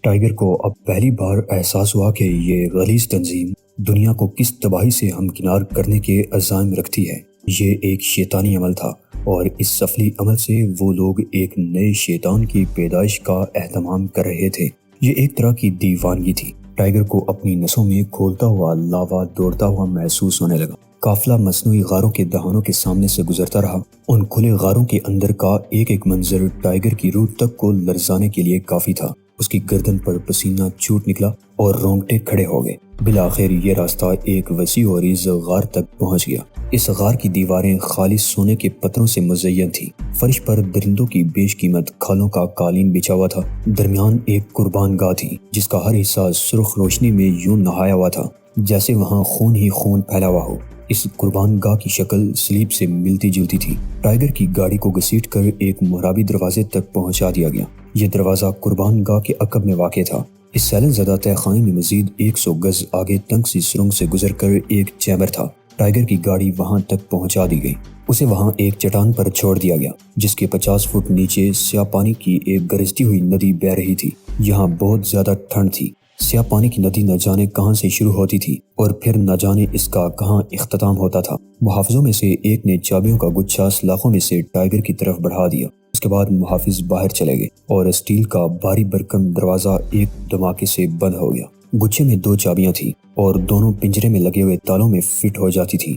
Tiger کو اب پہلی بار احساس ہوا کہ یہ غلیظ تنظیم دنیا کو کس تباہی سے ہمکنار کرنے کے عزائم رکھتی ہے۔ یہ ایک شیطانی عمل تھا اور اس سفلی عمل سے وہ لوگ ایک نئے شیطان کی پیدائش کا اہتمام کر رہے تھے۔ یہ ایک طرح کی دیوانگی تھی۔ ٹائیگر کو اپنی نسوں میں کھولتا ہوا لاوا دوڑتا ہوا محسوس ہونے لگا۔ قافلہ مصنوعی غاروں کے دہانوں کے سامنے سے گزرتا رہا۔ ان کھلے غاروں کے اندر کا ایک ایک منظر ٹائیگر کی روح تک کو لرزانے کے لیے کافی تھا۔ اس کی گردن پر پسینہ چھوٹ نکلا اور رونگٹے کھڑے ہو گئے۔ بالآخر یہ راستہ ایک وسیع و عریض غار تک پہنچ گیا۔ اس غار کی دیواریں خالص سونے کے پتھروں سے مزین تھیں۔ فرش پر درندوں کی بیش قیمت کھالوں کا قالین بچھا ہوا تھا۔ درمیان ایک قربان گاہ تھی جس کا ہر حصہ سرخ روشنی میں یوں نہایا ہوا تھا جیسے وہاں خون ہی خون پھیلا ہوا ہو۔ اس قربان گاہ کی شکل سلیب سے ملتی جلتی تھی۔ ٹائیگر کی گاڑی کو گھسیٹ کر ایک محرابی دروازے تک پہنچا دیا گیا۔ یہ دروازہ قربان گاہ کے عقب میں واقع تھا۔ اس سیلن زدہ تہ خانے میں مزید 100 گز آگے تنگ سی سرنگ سے گزر کر ایک چیمبر تھا۔ ٹائیگر کی گاڑی وہاں تک پہنچا دی گئی۔ اسے وہاں ایک چٹان پر چھوڑ دیا گیا جس کے 50 فٹ نیچے سیاہ پانی کی ایک گرجتی ہوئی ندی بہہ رہی تھی۔ یہاں بہت زیادہ ٹھنڈ تھی۔ سیاہ پانی کی ندی نہ جانے کہاں سے شروع ہوتی تھی اور پھر نہ جانے اس کا کہاں اختتام ہوتا تھا۔ محافظوں میں سے ایک نے چابیوں کا گچھا سلاخوں میں سے ٹائیگر کی طرف بڑھا دیا۔ اس کے بعد محافظ باہر چلے گئے اور اسٹیل کا بھاری بھرکم دروازہ ایک دھماکے سے بند ہو گیا۔ گچھے میں 2 چابیاں تھیں اور دونوں پنجرے میں لگے ہوئے تالوں میں فٹ ہو جاتی تھیں۔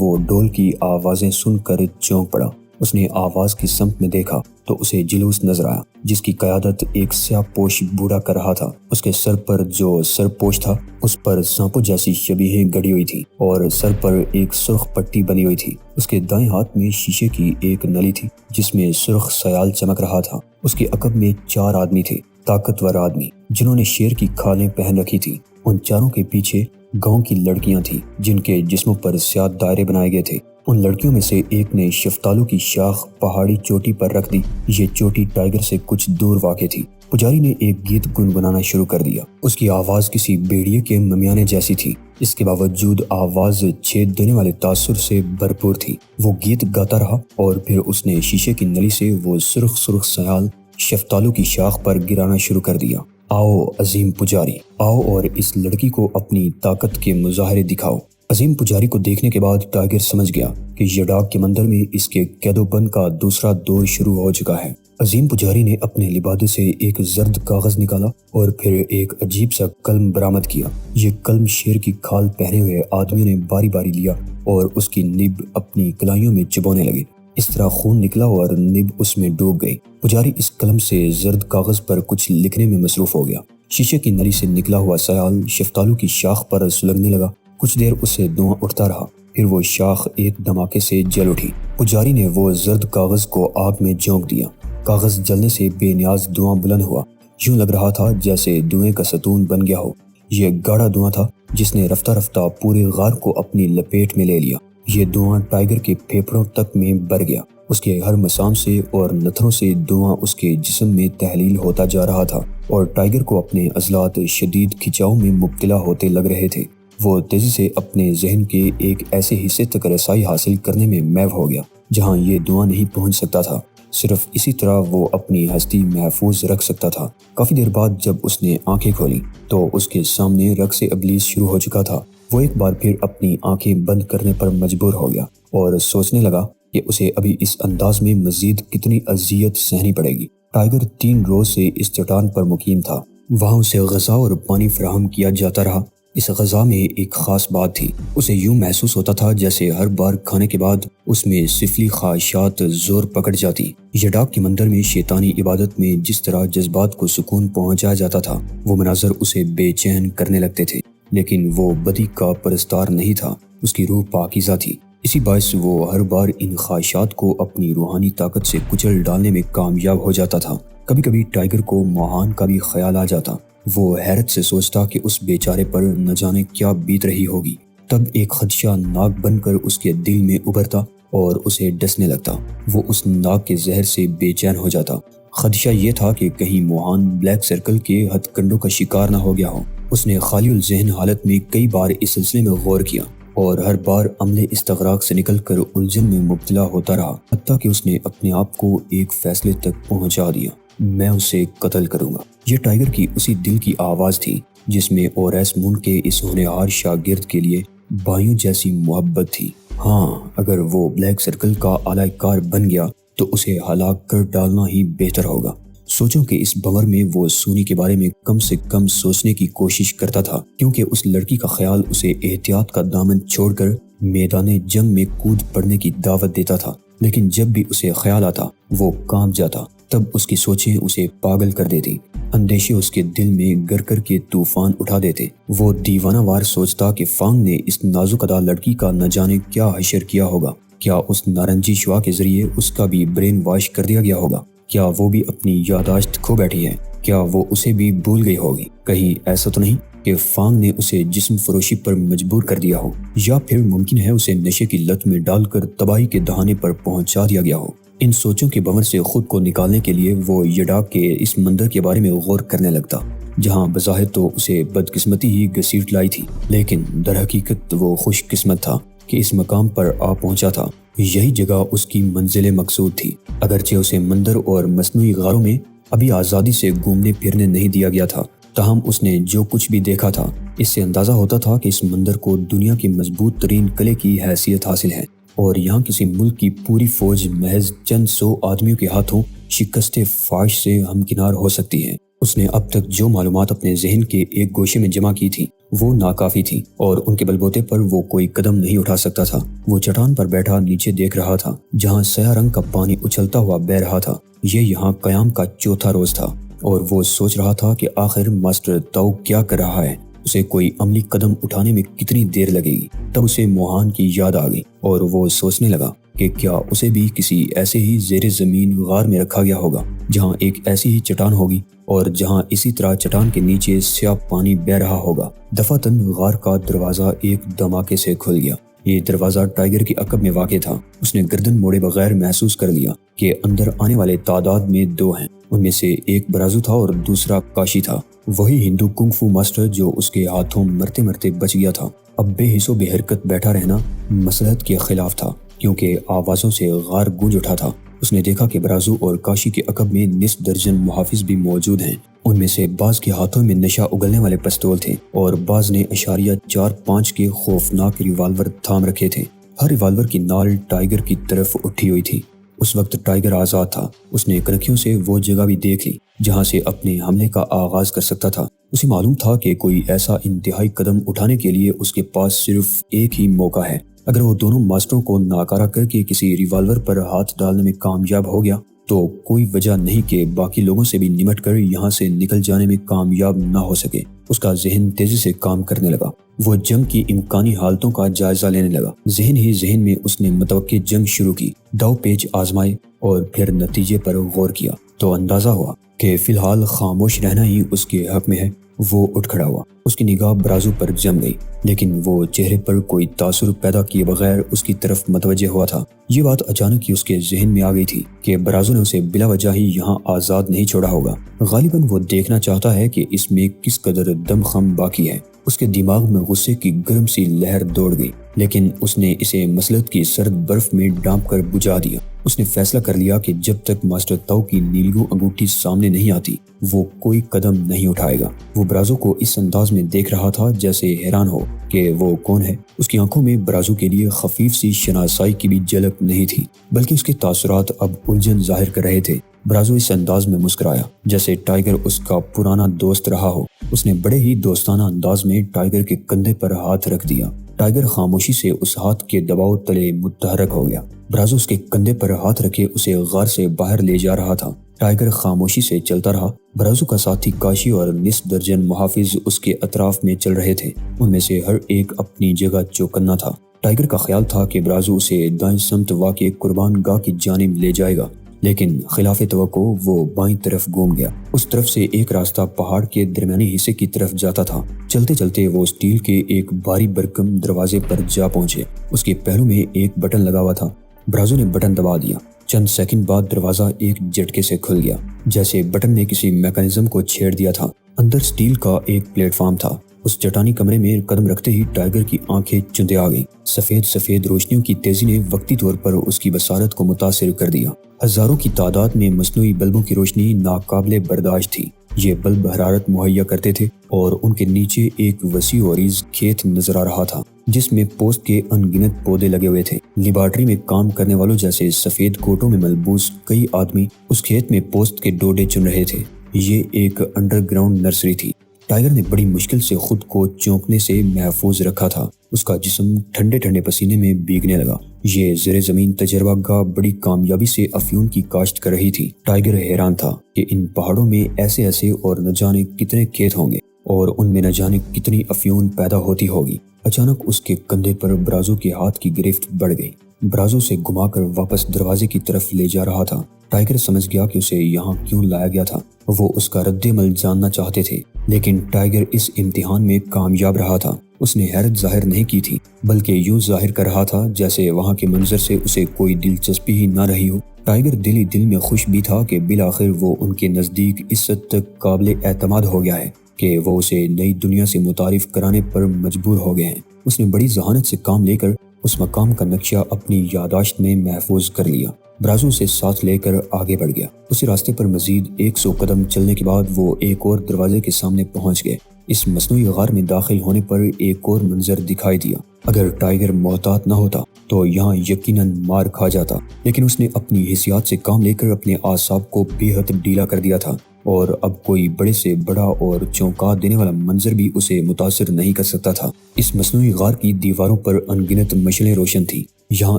وہ ڈول کی آوازیں سن کر چونک پڑا۔ اس نے آواز کی سمت میں دیکھا تو اسے جلوس نظر آیا جس کی قیادت ایک سیاہ پوش بوڑھا کر رہا تھا۔ اس کے سر پر جو سرپوش تھا اس پر سانپوں جیسی شبیہیں گڑی ہوئی تھی اور سر پر ایک سرخ پٹی بنی ہوئی تھی۔ اس کے دائیں ہاتھ میں شیشے کی ایک نلی تھی جس میں سرخ سیال چمک رہا تھا۔ اس کے عقب میں 4 آدمی تھے، طاقتور آدمی جنہوں نے شیر کی کھالیں پہن رکھی تھی۔ ان چاروں کے پیچھے گاؤں کی لڑکیاں تھیں جن کے جسموں پر سیاہ دائرے بنائے گئے تھے۔ ان لڑکیوں میں سے ایک نے شفتالو کی شاخ پہاڑی چوٹی پر رکھ دی۔ یہ چوٹی ٹائیگر سے کچھ دور واقع تھی۔ پجاری نے ایک گیت گنگنانا شروع کر دیا۔ اس کی آواز کسی بیڑیے کے ممیانے جیسی تھی۔ اس کے باوجود آواز چھید دینے والے تاثر سے بھرپور تھی۔ وہ گیت گاتا رہا اور پھر اس نے شیشے کی نلی سے وہ سرخ سیال شفتالو کی شاخ پر گرانا شروع کر دیا۔ آؤ عظیم پجاری، آؤ اور اس لڑکی کو اپنی طاقت کے مظاہرے دکھاؤ۔ عظیم پجاری کو دیکھنے کے بعد ٹائیگر سمجھ گیا کہ یہ ڈاک کے مندر میں اس کے قید و بند کا دوسرا دور شروع ہو چکا ہے۔ عظیم پجاری نے اپنے لبادے سے ایک زرد کاغذ نکالا اور پھر ایک عجیب سا قلم برآمد کیا۔ یہ قلم شیر کی کھال پہنے ہوئے آدمیوں نے باری باری لیا اور اس کی نب اپنی کلائیوں میں چبونے لگے۔ اس طرح خون نکلا اور نب اس میں ڈوب گئی۔ پجاری اس قلم سے زرد کاغذ پر کچھ لکھنے میں مصروف ہو گیا۔ شیشے کی نلی سے نکلا ہوا سیال شفتالو کی شاخ پر سلگنے لگا۔ کچھ دیر اسے دھواں اٹھتا رہا، پھر وہ شاخ ایک دھماکے سے جل اٹھی۔ پجاری نے وہ زرد کاغذ کو آگ میں جھونک دیا۔ کاغذ جلنے سے بے نیاز دھواں بلند ہوا۔ یوں لگ رہا تھا جیسے دھوئیں کا ستون بن گیا ہو۔ یہ گاڑھا دھواں تھا جس نے رفتہ رفتہ پورے غار کو اپنی لپیٹ میں لے لیا۔ یہ دھواں ٹائیگر کے پھیپھڑوں تک میں بھر گیا۔ اس کے ہر مسام سے اور نتھروں سے دھواں اس کے جسم میں تحلیل ہوتا جا رہا تھا اور ٹائیگر کو اپنے عضلات شدید کھچاؤ میں مبتلا ہوتے لگ رہے تھے۔ وہ تیزی سے اپنے ذہن کے ایک ایسے حصے تک رسائی حاصل کرنے میں محو ہو گیا جہاں یہ دھواں نہیں پہنچ سکتا تھا۔ صرف اسی طرح وہ اپنی ہستی محفوظ رکھ سکتا تھا۔ کافی دیر بعد جب اس نے آنکھیں کھولیں تو اس کے سامنے رقص ابلیس شروع ہو چکا تھا۔ وہ ایک بار پھر اپنی آنکھیں بند کرنے پر مجبور ہو گیا اور سوچنے لگا کہ اسے ابھی اس انداز میں مزید کتنی اذیت سہنی پڑے گی۔ ٹائیگر 3 روز سے اس چٹان پر مقیم تھا۔ وہاں اسے غذا اور پانی فراہم کیا جاتا رہا۔ اس غذا میں ایک خاص بات تھی۔ اسے یوں محسوس ہوتا تھا جیسے ہر بار کھانے کے بعد اس میں سفلی خواہشات زور پکڑ جاتی۔ یہ ڈاک کے مندر میں شیطانی عبادت میں جس طرح جذبات کو سکون پہنچایا جاتا تھا وہ مناظر اسے بے چین کرنے لگتے تھے، لیکن وہ بدی کا پرستار نہیں تھا۔ اس کی روح پاکیزہ تھی۔ اسی باعث وہ ہر بار ان خواہشات کو اپنی روحانی طاقت سے کچل ڈالنے میں کامیاب ہو جاتا تھا۔ کبھی کبھی ٹائیگر کو موہان کا بھی خیال آ جاتا۔ وہ حیرت سے سوچتا کہ اس بیچارے پر نہ جانے کیا بیت رہی ہوگی۔ تب ایک خدشہ ناگ بن کر اس کے دل میں ابھرتا اور اسے ڈسنے لگتا۔ وہ اس ناگ کے زہر سے بے چین ہو جاتا۔ خدشہ یہ تھا کہ کہیں موہان بلیک سرکل کے ہتھ کنڈوں کا شکار نہ ہو گیا ہو۔ اس نے خالی الذہن حالت میں کئی بار اس سلسلے میں غور کیا اور ہر بار عملے استغراق سے نکل کر الجھن میں مبتلا ہوتا رہا، حتیٰ کہ اس نے اپنے آپ کو ایک فیصلے تک پہنچا دیا۔ میں اسے قتل کروں گا۔ یہ ٹائیگر کی اسی دل کی آواز تھی جس میں اوریس مون کے اس ہونہار شاگرد کے لیے بھائیوں جیسی محبت تھی۔ ہاں، اگر وہ بلیک سرکل کا اعلی کار بن گیا تو اسے ہلاک کر ڈالنا ہی بہتر ہوگا۔ سوچوں کہ اس بھنور میں وہ سونی کے بارے میں کم سے کم سوچنے کی کوشش کرتا تھا، کیونکہ اس لڑکی کا خیال اسے احتیاط کا دامن چھوڑ کر میدان جنگ میں کود پڑنے کی دعوت دیتا تھا۔ لیکن جب بھی اسے خیال آتا وہ کانپ جاتا، تب اس کی سوچیں اسے پاگل کر دیتی۔ اندیشے اس کے دل میں گر کر کے طوفان اٹھا دیتے۔ وہ دیوانہ وار سوچتا کہ فانگ نے اس نازک ادا لڑکی کا نہ جانے کیا حشر کیا ہوگا۔ کیا اس نارنجی شعاع کے ذریعے اس کا بھی برین واش کر دیا گیا ہوگا؟ کیا وہ بھی اپنی یادداشت کھو بیٹھی ہے؟ کیا وہ اسے بھی بھول گئی ہوگی؟ کہیں ایسا تو نہیں کہ فانگ نے اسے جسم فروشی پر مجبور کر دیا ہو، یا پھر ممکن ہے اسے نشے کی لت میں ڈال کر تباہی کے دہانے پر پہنچا دیا گیا ہو۔ ان سوچوں کے بھنور سے خود کو نکالنے کے لیے وہ یڈاک کے اس منظر کے بارے میں غور کرنے لگتا، جہاں بظاہر تو اسے بدقسمتی ہی گھسیٹ لائی تھی، لیکن در حقیقت وہ خوش قسمت تھا کہ اس مقام پر آ پہنچا تھا۔ یہی جگہ اس کی منزل مقصود تھی۔ اگرچہ اسے مندر اور مصنوعی غاروں میں ابھی آزادی سے گھومنے پھرنے نہیں دیا گیا تھا، تاہم اس نے جو کچھ بھی دیکھا تھا اس سے اندازہ ہوتا تھا کہ اس مندر کو دنیا کی مضبوط ترین قلعے کی حیثیت حاصل ہے، اور یہاں کسی ملک کی پوری فوج محض چند 100 آدمیوں کے ہاتھوں شکست فاش سے ہمکنار ہو سکتی ہے۔ اس نے اب تک جو معلومات اپنے ذہن کے ایک گوشے میں جمع کی تھی وہ ناکافی تھی، اور ان کے بلبوتے پر وہ کوئی قدم نہیں اٹھا سکتا تھا۔ وہ چٹان پر بیٹھا نیچے دیکھ رہا تھا، جہاں سیاہ رنگ کا پانی اچھلتا ہوا بہہ رہا تھا۔ یہ یہاں قیام کا چوتھا روز تھا، اور وہ سوچ رہا تھا کہ آخر ماسٹر تاؤ کیا کر رہا ہے، اسے کوئی عملی قدم اٹھانے میں کتنی دیر لگے گی۔ تب اسے موہان کی یاد آ گئی، اور وہ سوچنے لگا کہ کیا اسے بھی کسی ایسے ہی زیر زمین غار میں رکھا گیا ہوگا، جہاں ایک ایسی ہی چٹان ہوگی اور جہاں اسی طرح چٹان کے نیچے سیاہ پانی بہہ رہا ہوگا۔ دفعتاً غار کا دروازہ ایک دھماکے سے کھل گیا۔ یہ دروازہ ٹائیگر کے عقب میں واقع تھا۔ اس نے گردن موڑے بغیر محسوس کر لیا کہ اندر آنے والے تعداد میں 2 ہیں۔ ان میں سے ایک برازو تھا اور دوسرا کاشی تھا، وہی ہندو کنگ فو ماسٹر جو اس کے ہاتھوں مرتے مرتے بچ گیا تھا۔ اب بے حس و بے حرکت بیٹھا رہنا مصلحت کے خلاف تھا، کیونکہ آوازوں سے غار گونج اٹھا تھا۔ اس نے دیکھا کہ برازو اور کاشی کے عقب میں نصف درجن محافظ بھی موجود ہیں۔ ان میں سے بعض کے ہاتھوں میں نشہ اگلنے والے پستول تھے، اور بعض نے 4.5 کے خوفناک ریوالور تھام رکھے تھے۔ ہر ریوالور کی نال ٹائیگر کی طرف اٹھی ہوئی تھی۔ اس وقت ٹائیگر آزاد تھا۔ اس نے کنکھیوں سے وہ جگہ بھی دیکھ لی جہاں سے اپنے حملے کا آغاز کر سکتا تھا۔ اسے معلوم تھا کہ کوئی ایسا انتہائی قدم اٹھانے کے لیے اس کے پاس صرف ایک ہی موقع ہے۔ اگر وہ دونوں ماسٹروں کو ناکارہ کر کے کسی ریوالور پر ہاتھ ڈالنے میں کامیاب ہو گیا تو کوئی وجہ نہیں کہ باقی لوگوں سے بھی نمٹ کر یہاں سے نکل جانے میں کامیاب نہ ہو سکے۔ اس کا ذہن تیزی سے کام کرنے لگا۔ وہ جنگ کی امکانی حالتوں کا جائزہ لینے لگا۔ ذہن ہی ذہن میں اس نے متوقع جنگ شروع کی، داؤ پیچ آزمائے اور پھر نتیجے پر غور کیا تو اندازہ ہوا کہ فی الحال خاموش رہنا ہی اس کے حق میں ہے۔ وہ اٹھ کھڑا ہوا۔ اس کی نگاہ برازو پر جم گئی، لیکن وہ چہرے پر کوئی تاثر پیدا کیے بغیر اس کی طرف متوجہ ہوا تھا۔ یہ بات اچانک ہی اس کے ذہن میں آ گئی تھی کہ برازو نے اسے بلا وجہ ہی یہاں آزاد نہیں چھوڑا ہوگا۔ غالباً وہ دیکھنا چاہتا ہے کہ اس میں کس قدر دم خم باقی ہے۔ اس کے دماغ میں غصے کی گرم سی لہر دوڑ گئی، لیکن اس نے اسے مصلحت کی سرد برف میں ڈانپ کر بجھا دیا۔ اس نے فیصلہ کر لیا کہ جب تک ماسٹر تاؤ کی نیلگو انگوٹھی سامنے نہیں آتی وہ کوئی قدم نہیں اٹھائے گا۔ وہ برازو کو اس انداز میں دیکھ رہا تھا جیسے حیران ہو کہ وہ کون ہے۔ اس کی آنکھوں میں برازو کے لیے خفیف سی شناسائی کی بھی جھلک نہیں تھی، بلکہ اس کے تاثرات اب الجھن ظاہر کر رہے تھے۔ برازو اس انداز میں مسکرایا جیسے ٹائیگر اس کا پرانا دوست رہا ہو۔ اس نے بڑے ہی دوستانہ انداز میں ٹائیگر کے کندھے پر ہاتھ رکھ دیا۔ ٹائیگر خاموشی سے اس ہاتھ کے دباؤ تلے متحرک ہو گیا۔ برازو اس کے کندھے پر ہاتھ رکھے اسے غار سے باہر لے جا رہا تھا۔ ٹائیگر خاموشی سے چلتا رہا۔ برازو کا ساتھی کاشی اور نصف درجن محافظ اس کے اطراف میں چل رہے تھے۔ ان میں سے ہر ایک اپنی جگہ چوکنا تھا۔ ٹائیگر کا خیال تھا کہ برازو اسے دائیں سمت واقع قربان گاہ کی جانب لے جائے گا، لیکن خلاف توقع وہ بائیں طرف گھوم گیا۔ اس طرف سے ایک راستہ پہاڑ کے درمیانی حصے کی طرف جاتا تھا۔ چلتے چلتے وہ اسٹیل کے ایک بھاری بھرکم دروازے پر جا پہنچے۔ اس کے پہلو میں ایک بٹن لگا ہوا تھا۔ برازو نے بٹن دبا دیا۔ چند سیکنڈ بعد دروازہ ایک جھٹکے سے کھل گیا، جیسے بٹن نے کسی میکانزم کو چھیڑ دیا تھا۔ اندر اسٹیل کا ایک پلیٹ فارم تھا۔ اس چٹانی کمرے میں قدم رکھتے ہی ٹائیگر کی آنکھیں چندے آ گئیں۔ سفید سفید روشنیوں کی تیزی نے وقتی طور پر اس کی بصارت کو متاثر کر دیا۔ ہزاروں کی تعداد میں مصنوعی بلبوں کی روشنی ناقابل برداشت تھی۔ یہ بلب حرارت مہیا کرتے تھے اور ان کے نیچے ایک وسیع و عریض کھیت نظر آ رہا تھا جس میں پوست کے ان گنت پودے لگے ہوئے تھے۔ لیبارٹری میں کام کرنے والوں جیسے سفید کوٹوں میں ملبوس کئی آدمی اس کھیت میں پوست کے ڈوڈے چن رہے تھے۔ یہ ایک انڈر گراؤنڈ نرسری تھی۔ ٹائیگر نے بڑی مشکل سے خود کو چونکنے سے محفوظ رکھا تھا۔ اس کا جسم ٹھنڈے ٹھنڈے پسینے میں بھیگنے لگا۔ یہ زیر زمین تجربہ گاہ بڑی کامیابی سے افیون کی کاشت کر رہی تھی۔ ٹائیگر حیران تھا کہ ان پہاڑوں میں ایسے اور نہ جانے کتنے کھیت ہوں گے اور ان میں نہ جانے کتنی افیون پیدا ہوتی ہوگی۔ اچانک اس کے کندھے پر برازو کے ہاتھ کی گرفت بڑھ گئی۔ برازو سے گھما کر واپس دروازے کی طرف لے جا رہا تھا۔ ٹائیگر سمجھ گیا کہ اسے یہاں کیوں لایا گیا تھا۔ وہ اس کا رد عمل جاننا چاہتے تھے، لیکن ٹائیگر اس امتحان میں کامیاب رہا تھا۔ اس نے حیرت ظاہر نہیں کی تھی، بلکہ یوں ظاہر کر رہا تھا جیسے وہاں کے منظر سے اسے کوئی دلچسپی ہی نہ رہی ہو۔ ٹائیگر دل ہی دل میں خوش بھی تھا کہ بالآخر وہ ان کے نزدیک اس حد تک قابل اعتماد ہو گیا ہے کہ وہ اسے نئی دنیا سے متعارف کرانے پر مجبور ہو گئے ہیں۔ اس نے بڑی ذہانت سے کام لے کر اس مقام کا نقشہ اپنی یادداشت میں محفوظ کر لیا۔ برازو سے ساتھ لے کر آگے بڑھ گیا۔ اسی راستے پر مزید 100 قدم چلنے کے بعد وہ ایک اور دروازے کے سامنے پہنچ گئے۔ اس مصنوعی غار میں داخل ہونے پر ایک اور منظر دکھائی دیا۔ اگر ٹائیغر محتاط نہ ہوتا تو یہاں یقیناً مار کھا جاتا، لیکن اس نے اپنی حسیات سے کام لے کر اپنے اعصاب کو بے حد ڈھیلا کر دیا تھا، اور اب کوئی بڑے سے بڑا اور چونکا دینے والا منظر بھی اسے متاثر نہیں کر سکتا تھا۔ اس مصنوعی غار کی دیواروں پر انگنت مشعلیں روشن تھیں۔ یہاں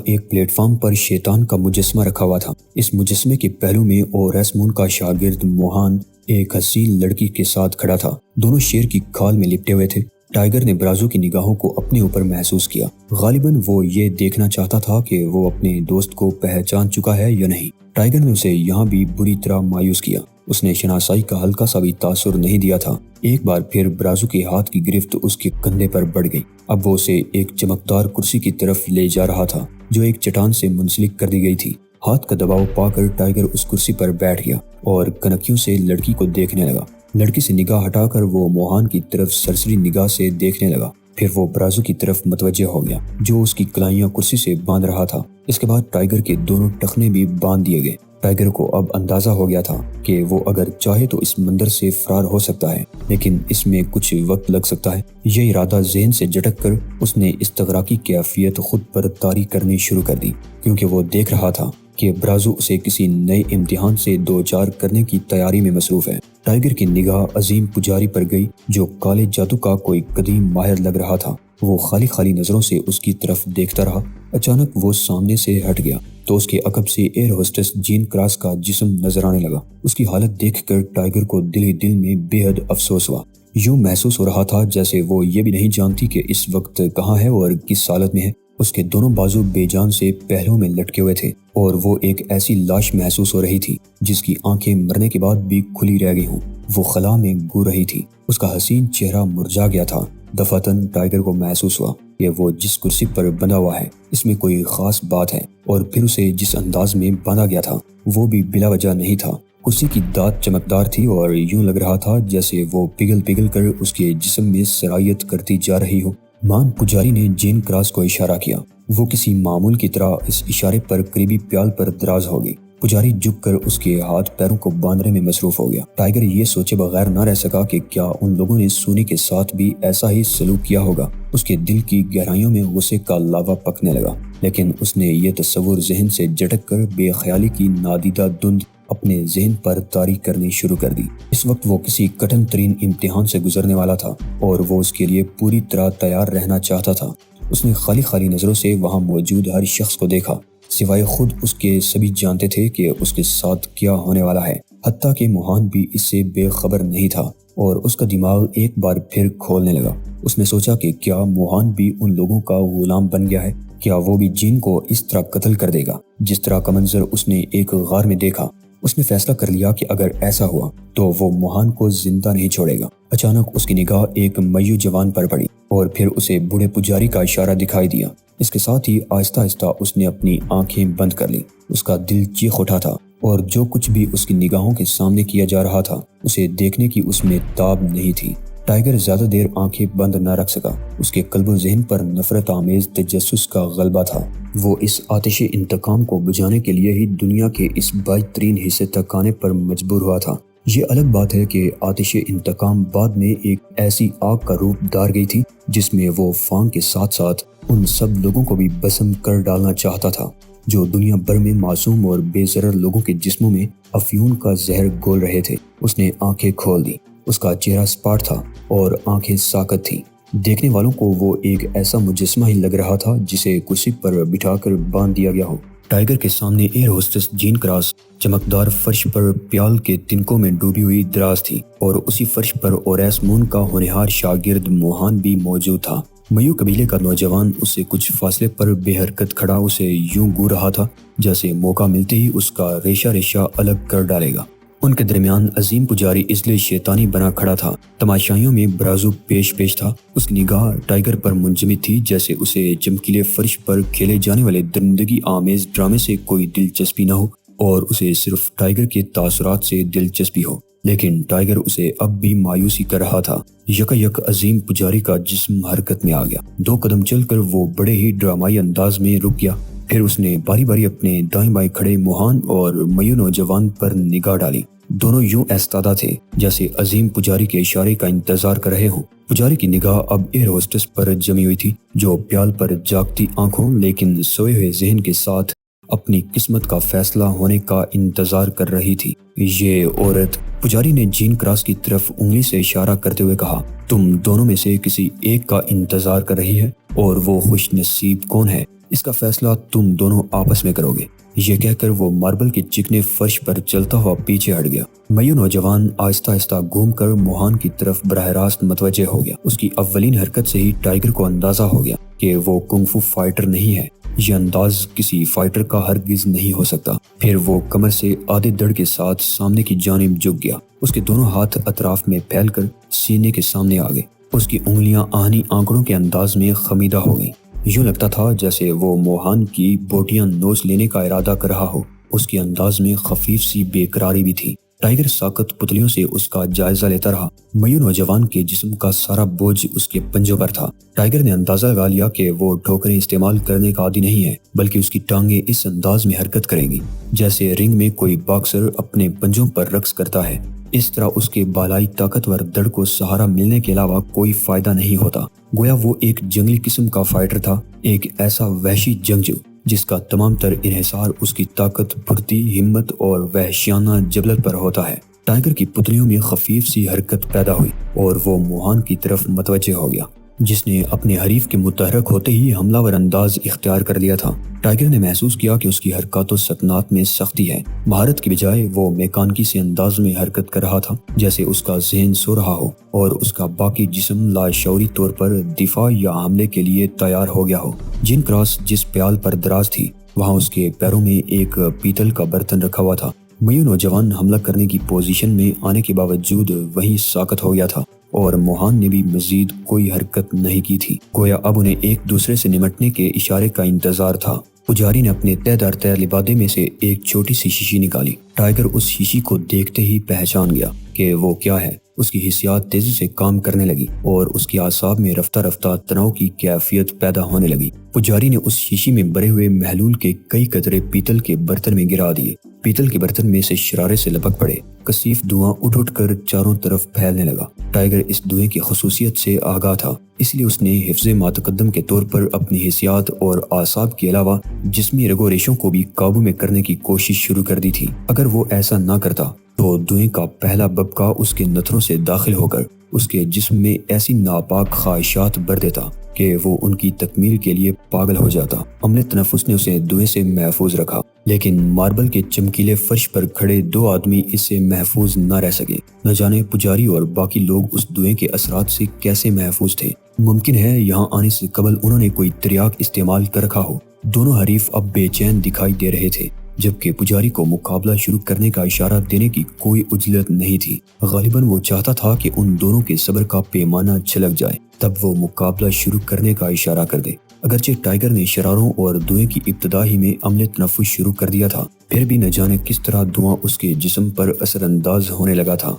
ایک پلیٹ فارم پر شیطان کا مجسمہ رکھا ہوا تھا۔ اس مجسمے کے پہلو میں اوریسمون کا شاگرد موہان ایک حسین لڑکی کے ساتھ کھڑا تھا۔ دونوں شیر کی کھال میں لپٹے ہوئے تھے۔ ٹائیگر نے برازو کی نگاہوں کو اپنے اوپر محسوس کیا۔ غالباً وہ یہ دیکھنا چاہتا تھا کہ وہ اپنے دوست کو پہچان چکا ہے یا نہیں۔ ٹائیگر نے اسے یہاں بھی بری طرح مایوس کیا۔ اس نے شناسائی کا ہلکا سا بھی تاثر نہیں دیا تھا۔ ایک بار پھر برازو کے ہاتھ کی گرفت اس کے کندھے پر بڑھ گئی۔ اب وہ اسے ایک چمکدار کرسی کی طرف لے جا رہا تھا جو ایک چٹان سے منسلک کر دی گئی تھی۔ ہاتھ کا دباؤ پا کر ٹائیگر اس کرسی پر بیٹھ گیا اور کنکیوں سے لڑکی کو دیکھنے لگا۔ لڑکی سے نگاہ ہٹا کر وہ موہان کی طرف سرسری نگاہ سے دیکھنے لگا۔ پھر وہ برازو کی طرف متوجہ ہو گیا جو اس کی کلائیاں کرسی سے باندھ رہا تھا۔ اس کے بعد ٹائیگر کے دونوں ٹخنے بھی باندھ دیے گئے۔ ٹائیگر کو اب اندازہ ہو گیا تھا کہ وہ اگر چاہے تو اس منظر سے فرار ہو سکتا ہے، لیکن اس میں کچھ وقت لگ سکتا ہے۔ یہ ارادہ ذہن سے جھٹک کر اس نے استغراقی کیفیت خود پر طاری کرنی شروع کر دی، کیونکہ وہ دیکھ رہا تھا کہ برازو اسے کسی نئے امتحان سے دوچار کرنے کی تیاری میں مصروف ہے۔ ٹائیگر کی نگاہ عظیم پجاری پر گئی جو کالے جادو کا کوئی قدیم ماہر لگ رہا تھا۔ وہ خالی نظروں سے اس کی طرف دیکھتا رہا۔ اچانک وہ سامنے سے ہٹ گیا تو اس کے عقب سے ایئر ہوسٹس جین کراس کا جسم نظر آنے لگا۔ اس کی حالت دیکھ کر ٹائیگر کو دل ہی دل میں بے حد افسوس ہوا۔ یوں محسوس ہو رہا تھا جیسے وہ یہ بھی نہیں جانتی کہ اس وقت کہاں ہے اور کس حالت میں ہے۔ اس کے دونوں بازو بے جان سے پہلوؤں میں لٹکے ہوئے تھے اور وہ ایک ایسی لاش محسوس ہو رہی تھی جس کی آنکھیں مرنے کے بعد بھی کھلی رہ گئی ہوں۔ وہ خلا میں گو رہی تھی۔ اس کا حسین چہرہ مرجھا گیا تھا۔ دفعتاً ٹائیگر کو محسوس ہوا کہ وہ جس کرسی پر بندھا ہوا ہے اس میں کوئی خاص بات ہے، اور پھر اسے جس انداز میں باندھا گیا تھا وہ بھی بلا وجہ نہیں تھا۔ کرسی کی داد چمکدار تھی اور یوں لگ رہا تھا جیسے وہ پگھل کر اس کے جسم میں سرایت کرتی جا رہی ہو۔ مان پجاری نے جین کراس کو اشارہ کیا۔ وہ کسی معمول کی طرح اس اشارے پر قریبی پیال پر دراز ہو گئی۔ پجاری جھک کر اس کے ہاتھ پیروں کو باندھنے میں مصروف ہو گیا۔ ٹائیگر یہ سوچے بغیر نہ رہ سکا کہ کیا ان لوگوں نے سونی کے ساتھ بھی ایسا ہی سلوک کیا ہوگا۔ اس کے دل کی گہرائیوں میں غصے کا لاوا پکنے لگا، لیکن اس نے یہ تصور ذہن سے جھٹک کر بے خیالی کی نادیدہ دھند اپنے ذہن پر طاری کرنی شروع کر دی۔ اس وقت وہ کسی کٹھن ترین امتحان سے گزرنے والا تھا اور وہ اس کے لیے پوری طرح تیار رہنا چاہتا تھا۔ اس نے خالی نظروں سے وہاں موجود ہر شخص کو دیکھا، سوائے خود اس کے سبھی جانتے تھے کہ اس کے ساتھ کیا ہونے والا ہے، حتیٰ کہ موہان بھی اس سے بے خبر نہیں تھا، اور اس کا دماغ ایک بار پھر کھولنے لگا۔ اس نے سوچا کہ کیا موہان بھی ان لوگوں کا غلام بن گیا ہے؟ کیا وہ بھی جین کو اس طرح قتل کر دے گا جس طرح کا منظر اس نے ایک غار میں دیکھا؟ اس نے فیصلہ کر لیا کہ اگر ایسا ہوا تو وہ موہان کو زندہ نہیں چھوڑے گا۔ اچانک اس کی نگاہ ایک میو جوان پر پڑی اور پھر اسے بوڑھے پجاری کا اشارہ دکھائی دیا۔ اس کے ساتھ ہی آہستہ اس نے اپنی آنکھیں بند کر لی۔ اس کا دل چیخ اٹھا تھا اور جو کچھ بھی اس کی نگاہوں کے سامنے کیا جا رہا تھا اسے دیکھنے کی اس میں تاب نہیں تھی۔ ٹائگر زیادہ دیر آنکھیں بند نہ رکھ سکا۔ اس کے قلب و ذہن پر نفرت آمیز تجسس کا غلبہ تھا۔ وہ اس آتش انتقام کو بجھانے کے لیے ہی دنیا کے اس بعید ترین حصے تک آنے پر مجبور ہوا تھا۔ یہ الگ بات ہے کہ آتش انتقام بعد میں ایک ایسی آگ کا روپ دھار گئی تھی جس میں وہ فانگ کے ساتھ ساتھ ان سب لوگوں کو بھی بسم کر ڈالنا چاہتا تھا جو دنیا بھر میں معصوم اور بے ضرر لوگوں کے جسموں میں افیون کا زہر گھول رہے تھے۔ اس نے آنکھیں کھول دی۔ اس کا چہرہ سپاٹ تھا اور آنکھیں ساکت تھیں۔ دیکھنے والوں کو وہ ایک ایسا مجسمہ ہی لگ رہا تھا جسے کرسی پر بٹھا کر باندھ دیا گیا ہو۔ ٹائگر کے سامنے ایئر ہوسٹس جین کراس چمکدار فرش پر پیال کے تنکوں میں ڈوبی ہوئی دراز تھی اور اسی فرش پر اوریس مون کا ہونہار شاگرد موہان بھی موجود تھا۔ میو قبیلے کا نوجوان اس سے کچھ فاصلے پر بے حرکت کھڑا اسے یوں گو رہا تھا جیسے موقع ملتے ہی اس کا ریشہ ریشہ الگ کر ڈالے گا۔ ان کے درمیان عظیم پجاری اجلے شیطانی بنا کھڑا تھا، تماشائیوں میں برازو پیش تھا۔ اس کی نگاہ ٹائگر پر منجمد تھی جیسے اسے چمکیلے فرش پر کھیلے جانے والے درندگی آمیز ڈرامے سے کوئی دلچسپی نہ ہو اور اسے صرف ٹائگر کے تاثرات سے دلچسپی ہو۔ لیکن ٹائگر اسے اب بھی مایوسی کر رہا تھا۔ یک عظیم پجاری کا جسم حرکت میں آ گیا۔ 2 قدم چل کر وہ بڑے ہی ڈرامائی انداز میں رک گیا۔ پھر اس نے باری باری اپنے دائیں بائیں کھڑے موہان اور میو نوجوان پر نگاہ ڈالی۔ دونوں یوں ایستادہ تھے جیسے عظیم پجاری کے اشارے کا انتظار کر رہے ہوں۔ پجاری کی نگاہ اب ایئر ہوسٹس پر جمی ہوئی تھی جو پیال پر جاگتی آنکھوں لیکن سوئے ہوئے ذہن کے ساتھ اپنی قسمت کا فیصلہ ہونے کا انتظار کر رہی تھی۔ یہ عورت، پجاری نے جین کراس کی طرف انگلی سے اشارہ کرتے ہوئے کہا، تم دونوں میں سے کسی ایک کا انتظار کر رہی ہے اور وہ خوش نصیب کون ہے اس کا فیصلہ تم دونوں آپس میں کرو گے۔ یہ کہہ کر وہ ماربل کے چکنے فرش پر چلتا ہوا پیچھے ہٹ گیا۔ میو نوجوان آہستہ آہستہ گھوم کر موہان کی طرف براہ راست متوجہ ہو گیا۔ اس کی اولین حرکت سے ہی ٹائگر کو اندازہ ہو گیا کہ وہ کنگ فو فائٹر نہیں ہے۔ یہ انداز کسی فائٹر کا ہرگز نہیں ہو سکتا۔ پھر وہ کمر سے آدھے دڑ کے ساتھ سامنے کی جانب جھک گیا۔ اس کے دونوں ہاتھ اطراف میں پھیل کر سینے کے سامنے آ گئے۔ اس کی انگلیاں آہنی آنکڑوں کے انداز میں خمیدہ ہو گئیں۔ یوں لگتا تھا جیسے وہ موہان کی بوٹیاں نوچ لینے کا ارادہ کر رہا ہو۔ اس کے انداز میں خفیف سی بے قراری بھی تھی۔ ٹائگر ساکت پتلیوں سے اس کا جائزہ لیتا رہا۔ میو نوجوان کے جسم کا سارا بوجھ اس کے پنجوں پر تھا۔ ٹائگر نے اندازہ لگا لیا کہ وہ ٹھوکریں استعمال کرنے کا عادی نہیں ہے بلکہ اس کی ٹانگیں اس انداز میں حرکت کریں گی جیسے رنگ میں کوئی باکسر اپنے پنجوں پر رقص کرتا ہے۔ اس طرح اس کے بالائی طاقتور دڑ کو سہارا ملنے کے علاوہ کوئی فائدہ نہیں ہوتا۔ گویا وہ ایک جنگلی قسم کا فائٹر تھا، ایک ایسا وحشی جنگجو جس کا تمام تر انحصار اس کی طاقت، پھرتی، ہمت اور وحشیانہ جبلت پر ہوتا ہے۔ ٹائگر کی پتلیوں میں خفیف سی حرکت پیدا ہوئی اور وہ موہان کی طرف متوجہ ہو گیا جس نے اپنے حریف کے متحرک ہوتے ہی حملہ ور انداز اختیار کر لیا تھا۔ ٹائگر نے محسوس کیا کہ اس کی حرکات و سکنات میں سختی ہے۔ مہارت کی بجائے وہ میکانکی سے انداز میں حرکت کر رہا تھا جیسے اس کا ذہن سو رہا ہو اور اس کا باقی جسم لاشعوری طور پر دفاع یا حملے کے لیے تیار ہو گیا ہو۔ جین کراس جس پیال پر دراز تھی وہاں اس کے پیروں میں ایک پیتل کا برتن رکھا ہوا تھا۔ میو نوجوان حملہ کرنے کی پوزیشن میں آنے کے باوجود وہیں ساکت ہو گیا تھا اور موہان نے بھی مزید کوئی حرکت نہیں کی تھی۔ گویا اب انہیں ایک دوسرے سے نمٹنے کے اشارے کا انتظار تھا۔ پجاری نے اپنے تہ در تہ لبادے میں سے ایک چھوٹی سی شیشی نکالی۔ ٹائگر اس شیشی کو دیکھتے ہی پہچان گیا کہ وہ کیا ہے۔ اس کی حسیات تیزی سے کام کرنے لگی اور اس کی اعصاب میں رفتہ رفتہ تناؤ کی کیفیت پیدا ہونے لگی۔ پجاری نے اس شیشی میں بھرے ہوئے محلول کے کئی قطرے پیتل کے برتن میں گرا دیے۔ پیتل کے برتن میں سے شرارے سے لپک پڑے۔ کثیف دھواں اٹھ کر چاروں طرف پھیلنے لگا۔ ٹائگر اس دھوئیں کی خصوصیت سے آگاہ تھا، اس لیے اس نے حفظ ماتقدم کے طور پر اپنی حسیات اور اعصاب کے علاوہ جسمی رگ و ریشوں کو بھی قابو میں کرنے کی کوشش شروع کر دی تھی۔ اگر وہ ایسا نہ کرتا تو دھوئیں کا پہلا ببکا اس کے نتھنوں سے داخل ہو کر اس کے جسم میں ایسی ناپاک خواہشات بھر دیتا کہ وہ ان کی تکمیل کے لیے پاگل ہو جاتا۔ عملے تنفس نے اسے دھوئیں سے محفوظ رکھا، لیکن ماربل کے چمکیلے فرش پر کھڑے 2 آدمی اس سے محفوظ نہ رہ سکے۔ نہ جانے پجاری اور باقی لوگ اس دھوئیں کے اثرات سے کیسے محفوظ تھے۔ ممکن ہے یہاں آنے سے قبل انہوں نے کوئی تریاک استعمال کر رکھا ہو۔ دونوں حریف اب بے چین دکھائی دے رہے تھے جبکہ پجاری کو مقابلہ شروع کرنے کا اشارہ دینے کی کوئی عجلت نہیں تھی۔ غالباً وہ چاہتا تھا کہ ان دونوں کے صبر کا پیمانہ چھلک جائے، تب وہ مقابلہ شروع کرنے کا اشارہ کر دے۔ اگرچہ ٹائگر نے شراروں اور دھوئیں کی ابتدا ہی میں عملے تنفس شروع کر دیا تھا، پھر بھی نہ جانے کس طرح دھواں اس کے جسم پر اثر انداز ہونے لگا تھا۔